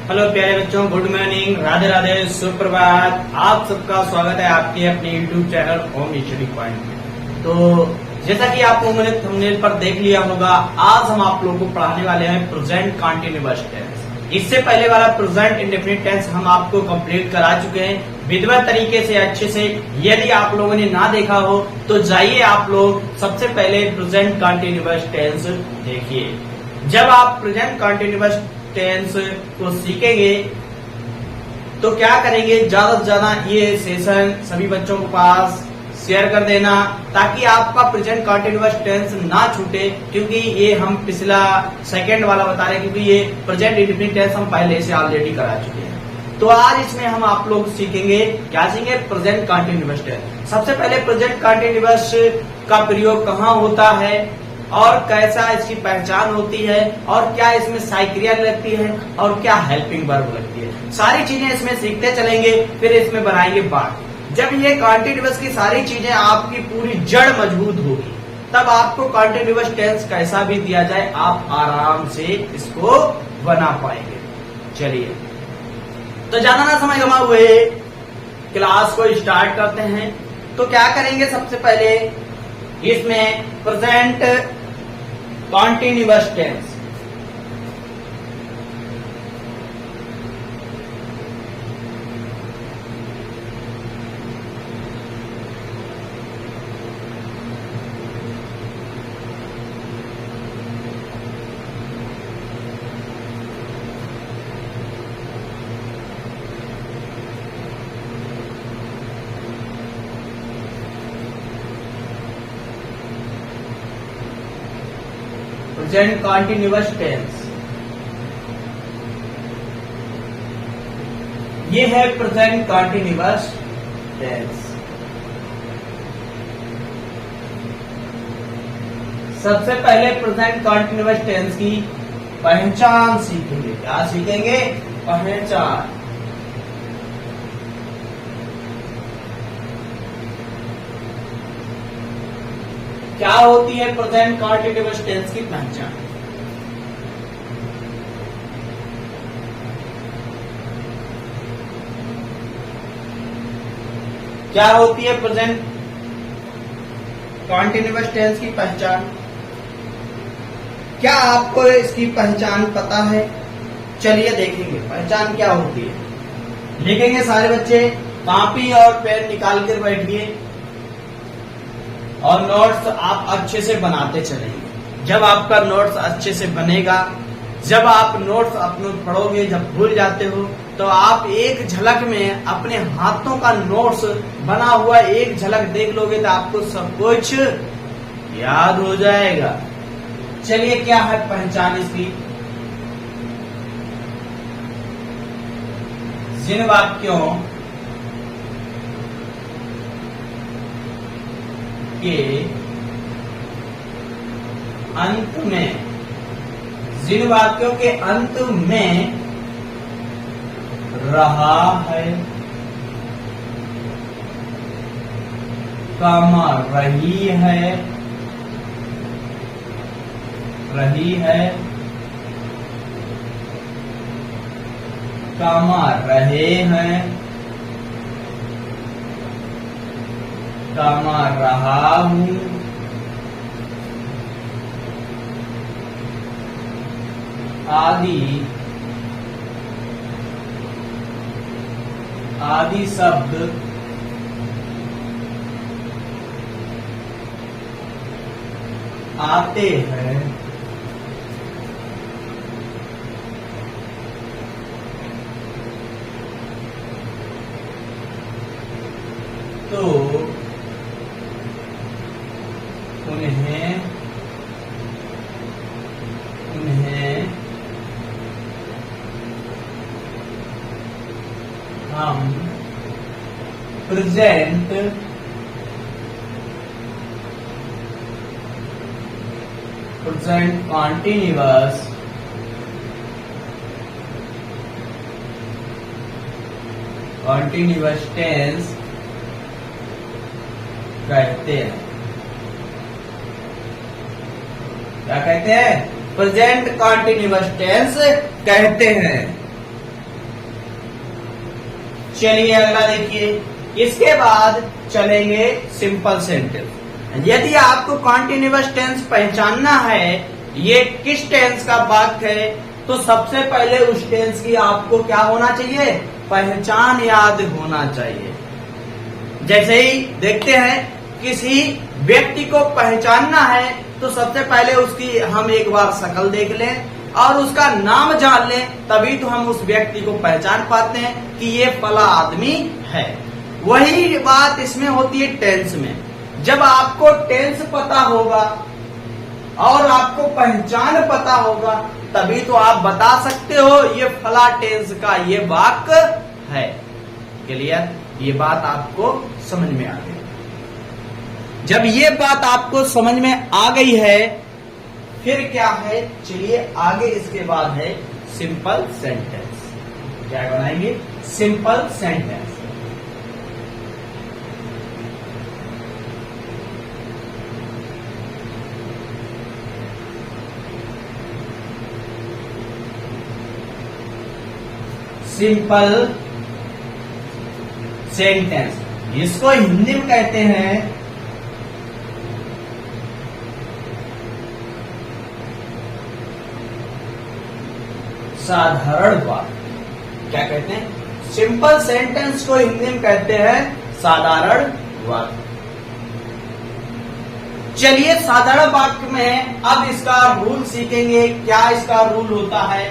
Hello प्यारे बच्चों, good morning, Radhe Radhe, सुप्रभात। आप सबका स्वागत है आपके अपने YouTube channel home study point में। तो जैसा कि आप लोगों ने थंबनेल पर देख लिया होगा, आज हम आप लोगों को पढ़ाने वाले हैं प्रेजेंट कंटीन्यूअस टेंस। इससे पहले वाला प्रेजेंट इंडेफिनिट टेंस हम आपको कंप्लीट करा चुके हैं विधिवत तरीके से, अच्छे से। यदि आप लोगों ने ना देखा हो तो जाइए आप लोग सबसे पहले प्रेजेंट कंटीन्यूअस टेंस देखिए। जब आप प्रेजेंट कंटीन्यूअस टेंस को सीखेंगे तो क्या करेंगे, ज्यादा से ज्यादा ये सेशन सभी बच्चों के पास शेयर कर देना ताकि आपका प्रेजेंट कंटीन्यूअस टेंस ना छूटे, क्योंकि ये हम पिछला सेकंड वाला बता रहे हैं, क्योंकि ये प्रेजेंट इंडेफिनिट टेंस हम पहले से ऑलरेडी करा चुके हैं। तो आज इसमें हम आप लोग सीखेंगे, क्या सीखेंगे, प्रेजेंट कंटीन्यूअस टेंस। सबसे पहले प्रेजेंट कंटीन्यूअस का प्रयोग कहाँ होता है और कैसा इसकी पहचान होती है, और क्या इसमें साइक्रिया लगती है और क्या हेल्पिंग वर्ब लगती है, सारी चीजें इसमें सीखते चलेंगे। फिर इसमें बनाएंगे बात। जब ये कंटीन्यूअस की सारी चीजें आपकी पूरी जड़ मजबूत होगी, तब आपको कंटीन्यूअस टेंस कैसा भी दिया जाए आप आराम से इसको बना पाएंगे। चलिए, तो ज्यादा ना समय गमा हुए क्लास को स्टार्ट करते हैं। तो क्या करेंगे, सबसे पहले इसमें present continuous tense. Present continuous tense, ये है प्रेजेंट कंटीन्यूअस टेंस। सबसे पहले प्रेजेंट कंटीन्यूअस टेंस की पहचान सीखेंगे। क्या सीखेंगे, पहचान। क्या होती है प्रेजेंट कंटीन्यूअस टेंस की पहचान। क्या होती है प्रेजेंट कंटीन्यूअस टेंस की पहचान। क्या आपको इसकी पहचान पता है? चलिए देखेंगे पहचान क्या होती है। लिखेंगे सारे बच्चे, कॉपी और पेन निकाल कर बैठिए और नोट्स आप अच्छे से बनाते चलेंगे। जब आपका नोट्स अच्छे से बनेगा, जब आप नोट्स अपने पढ़ोगे, जब भूल जाते हो तो आप एक झलक में अपने हाथों का नोट्स बना हुआ एक झलक देख लोगे तो आपको सब कुछ याद हो जाएगा। चलिए, क्या है पहचान इसकी। जिन वाक्यों के अंत में, जिन वाक्यों के अंत में रहा है, कामा रही है, रही है, कामा रहे हैं, कामा रहा हूं, आदि आदि शब्द आते हैं। तो उन्हें हम प्रेजेंट कंटीन्यूअस टेंस कहते हैं। क्या कहते हैं? प्रेजेंट कंटीन्यूअस टेंस कहते हैं। चलिए अगला देखिए, इसके बाद चलेंगे सिंपल सेंटेंस। यदि आपको कॉन्टिन्यूअस टेंस पहचानना है ये किस टेंस का वाक्य है, तो सबसे पहले उस टेंस की आपको क्या होना चाहिए, पहचान याद होना चाहिए। जैसे ही देखते हैं किसी व्यक्ति को पहचानना है तो सबसे पहले उसकी हम एक बार शक्ल देख लें और उसका नाम जान लें, तभी तो हम उस व्यक्ति को पहचान पाते हैं कि ये फला आदमी है। वही बात इसमें होती है टेंस में। जब आपको टेंस पता होगा और आपको पहचान पता होगा, तभी तो आप बता सकते हो ये फला टेंस का ये वाक्य है। क्लियर? ये बात आपको समझ में आ गई। जब ये बात आपको समझ में आ गई है, फिर क्या है, चलिए आगे इसके बाद है सिंपल सेंटेंस। क्या बनाएंगे, सिंपल सेंटेंस। सिंपल सेंटेंस, इसको हिंदी में कहते हैं साधारण वाक्य। क्या कहते हैं, सिंपल सेंटेंस को हिंदी में कहते हैं साधारण वाक्य। चलिए साधारण वाक्य में अब इसका रूल सीखेंगे। क्या इसका रूल होता है,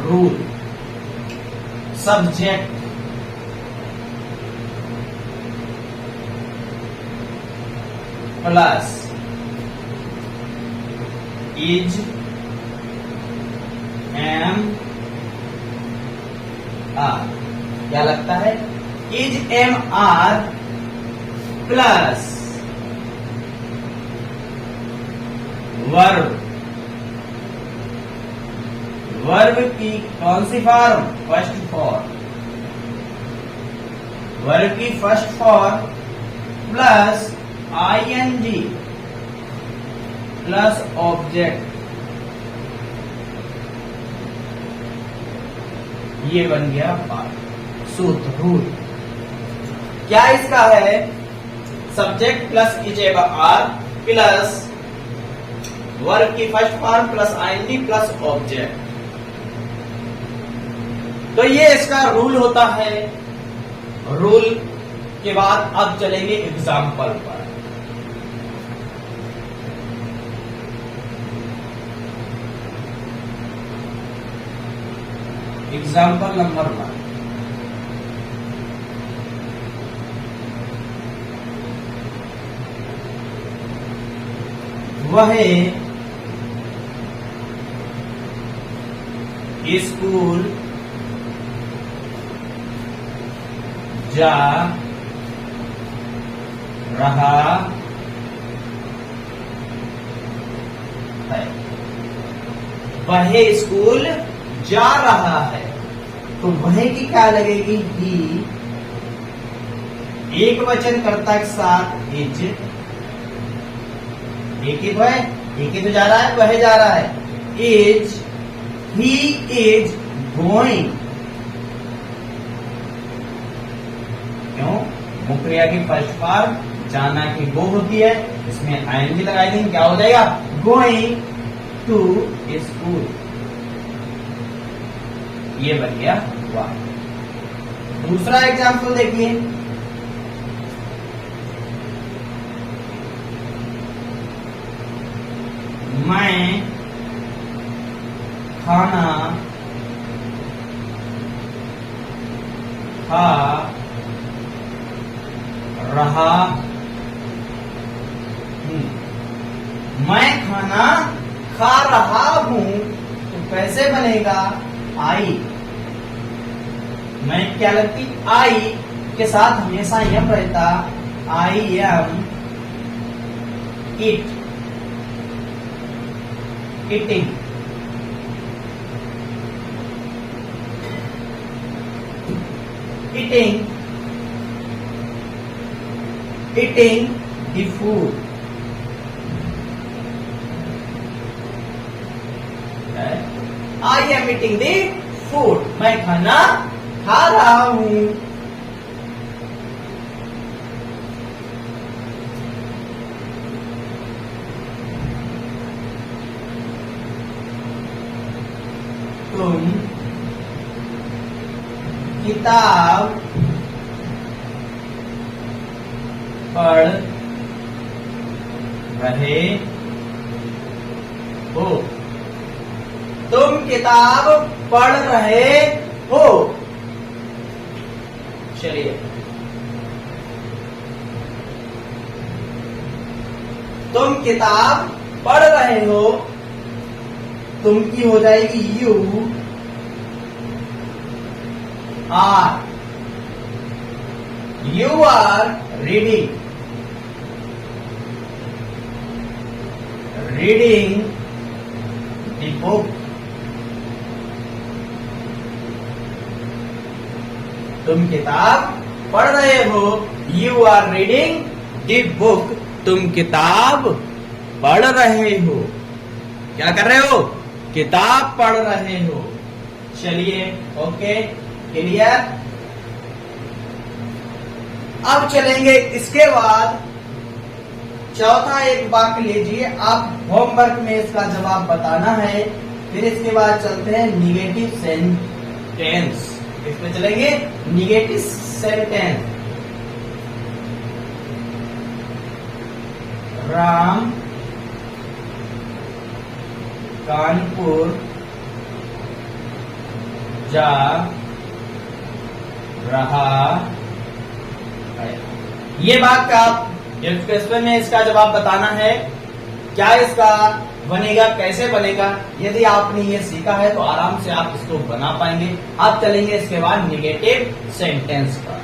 rule subject plus is am are. क्या लगता है, is am are plus verb. Verb की कौन सी फॉर्म, फर्स्ट फॉर्म। वर्ब की first form plus ING plus object, ये बन गया पार्ट। सूत्र, रूल क्या इसका है, subject plus is am are plus verb की first form plus ING plus object. तो ये इसका रूल होता है। रूल के बाद अब चलेंगे एग्जाम्पल पर। एग्जाम्पल नंबर 1, वह स्कूल जा रहा है। वह स्कूल जा रहा है, तो वह की क्या लगेगी, ही। एक वचन कर्ता के साथ इज, एक ही तो है, एक ही तो जा रहा है, वह जा रहा है। Is, he is going. क्यों, मुख्य क्रिया की फर्स्ट फॉर्म जाना की गो होती है, इसमें आईएनजी लगाई देंगे, क्या हो जाएगा, गोइंग टू स्कूल। ये बन गया वाक्य। दूसरा एग्जाम्पल देखिए, मैं खाना खा रहा हूं। मैं खाना खा रहा हूं, तो कैसे बनेगा, आई। मैं क्या लगती, आई के साथ हमेशा यम रहता, I am it, eating. Eating, eating the food. I I am eating the food, मैं खाना खा रहा हूं। तुम किताब पढ़ रहे हो, तुम किताब पढ़ रहे हो। चलिए, तुम किताब पढ़ रहे हो, तुम की हो जाएगी you are, you are reading, reading the book, तुम किताब पढ़ रहे हो, you are reading the book, तुम किताब पढ़ रहे हो। क्या कर रहे हो? किताब पढ़ रहे हो। चलिए, ओके, क्लियर। अब चलेंगे इसके बाद चौथा एक वाक्य लीजिए, आप होमवर्क में इसका जवाब बताना है। फिर इसके बाद चलते हैं निगेटिव सेंटेंस। इसमें चलेंगे निगेटिव सेंटेंस। राम कानपुर जा रहा है। ये बात का आप क्वेश्चन में इसका जवाब बताना है। क्या इसका बनेगा, कैसे बनेगा? यदि आपने ये सीखा है तो आराम से आप इसको बना पाएंगे। अब चलेंगे इसके बाद निगेटिव सेंटेंस पर।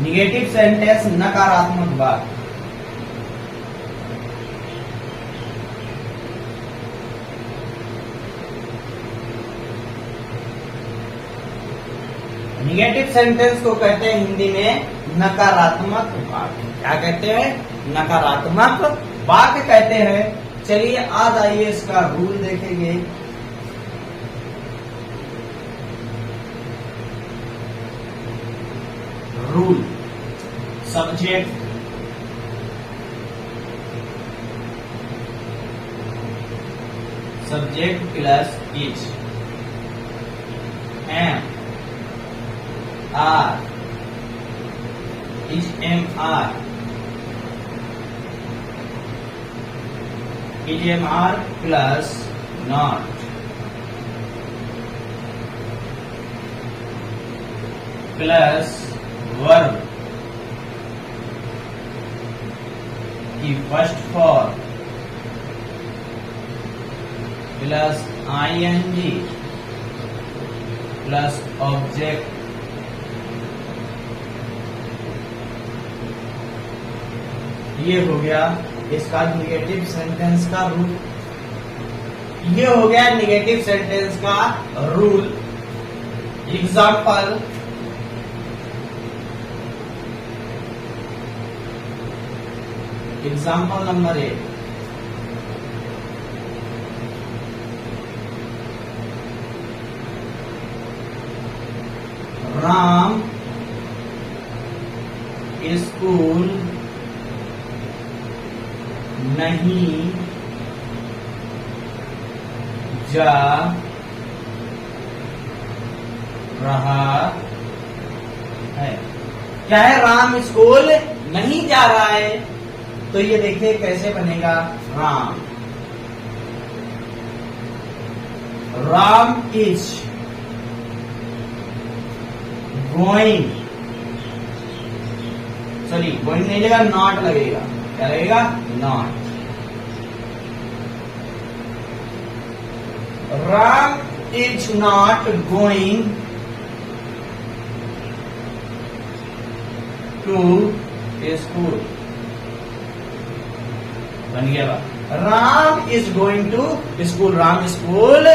निगेटिव सेंटेंस नकारात्मक बात। निगेटिव सेंटेंस को कहते हैं हिंदी में नकारात्मक वाक्य। क्या कहते हैं? नकारात्मक वाक्य कहते हैं। चलिए आज आइए इसका रूल देखेंगे। Rule, subject plus is, am are, is am are, is am are plus not, plus verb की first form plus ING plus object, ये हो गया इसका निगेटिव सेंटेंस का रूल। ये हो गया निगेटिव सेंटेंस का rule. Example, example number 1, Ram school नहीं जा रहा है। क्या है? राम स्कूल नहीं जा रहा है। तो ये देखिए कैसे बनेगा। Ram is going sorry going नहीं लगेगा, नॉट लगेगा। क्या लगेगा? Not. Ram is not going to school. बन गया बात। Ram is going to school. Ram school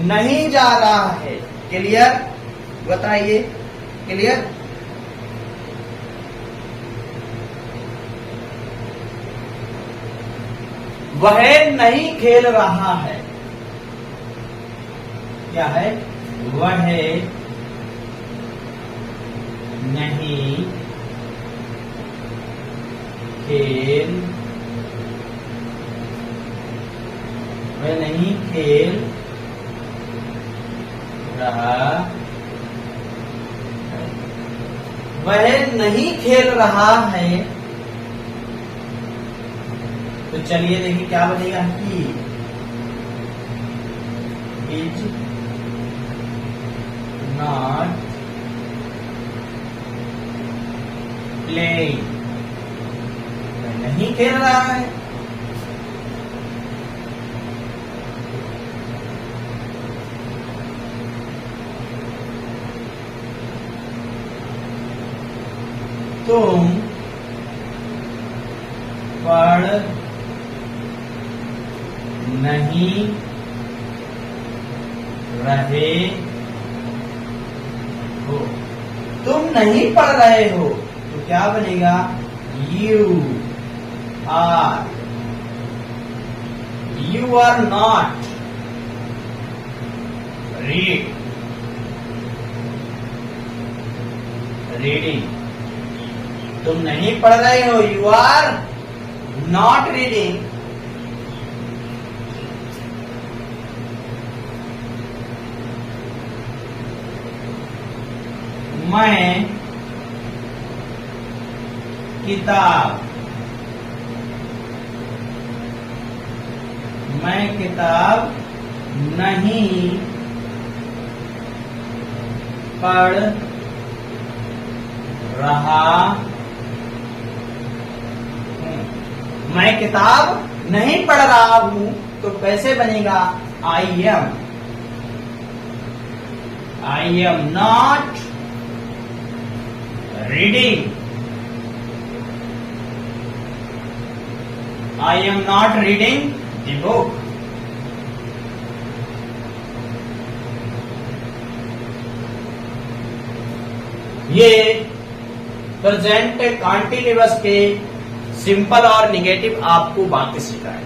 नहीं जा रहा है। क्लियर? बताइए, क्लियर? वह नहीं खेल रहा है। क्या है? वह नहीं खेल, वह नहीं खेल रहा, वह नहीं खेल रहा है। तो चलिए देखिए क्या बनेगा। He is not playing. नहीं खेल रहा है। तुम पढ़ नहीं रहे हो। तुम नहीं पढ़ रहे हो तो क्या बनेगा? You are not reading. तुम नहीं पढ़ रहे हो, यू आर नॉट रीडिंग। मैं किताब नहीं पढ़ रहा हूं। मैं किताब नहीं पढ़ रहा हूं तो कैसे बनेगा? I am not reading. I am not reading the book. ये प्रेजेंट कंटीन्यूअस के सिंपल और निगेटिव आपको वाक्य सिखाए।